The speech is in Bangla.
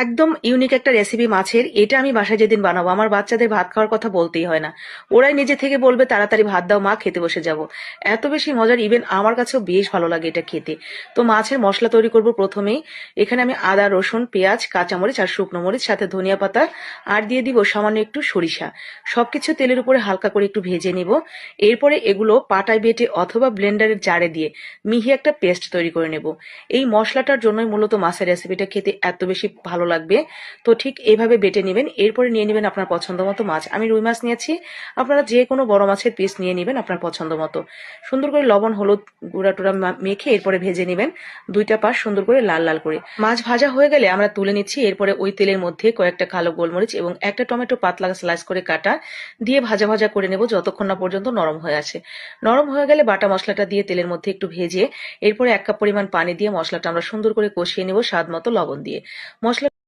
একদম ইউনিক একটা রেসিপি মাছের। এটা আমি বাসায় যেদিন বানাবো আমার বাচ্চাদের ভাত খাওয়ার কথা বলতেই হয় না, ওরাই নিজে থেকে বলবে তাড়াতাড়ি ভাত দাও মা, খেতে বসে যাব। এত বেশি মজার, ইভেন আমার কাছেও বেশ ভালো লাগে এটা খেতে। তো মাছের মশলা তৈরি করব প্রথমেই। এখানে আমি আদা, রসুন, পেঁয়াজ, কাঁচামরিচ আর শুকনো মরিচ, সাথে ধনিয়া পাতা, আর দিয়ে দিব সামান্য একটু সরিষা। সবকিছু তেলের উপরে হালকা করে একটু ভেজে নিব। এরপরে এগুলো পাটায় বেটে অথবা ব্লেন্ডারের জারে দিয়ে মিহি একটা পেস্ট তৈরি করে নেব। এই মশলাটার জন্যই মূলত মাছের রেসিপিটা খেতে এত বেশি ভালো লাগবে। তো ঠিক এইভাবে বেটে নেবেন। এরপরে নিয়ে নেবেন আপনার পছন্দ মতো মাছ। আমি রুই মাছ নিয়েছি, আপনারা যে কোনো বড় মাছের পিস নিয়ে নেবেন আপনার পছন্দ মতো। সুন্দর করে লবণ হলুদ গুঁড়া টুড়া মেখে এরপরে ভেজে নেবেন দুইটা পাশ সুন্দর করে লাল লাল করে। মাছ ভাজা হয়ে গেলে আমরা তুলে নিচ্ছি। এরপরে ওই তেলের মধ্যে কয়েকটা কালো গোলমরিচ এবং একটা টমেটো পাতলা স্লাইস করে কাটা দিয়ে ভাজা ভাজা করে নেব যতক্ষণ না পর্যন্ত নরম হয়ে আসে। নরম হয়ে গেলে বাটা মশলাটা দিয়ে তেলের মধ্যে একটু ভেজে এরপরে 1 কাপ পরিমাণ পানি দিয়ে মশলাটা আমরা সুন্দর করে কষিয়ে নেব স্বাদ মতো লবণ দিয়ে। মশলা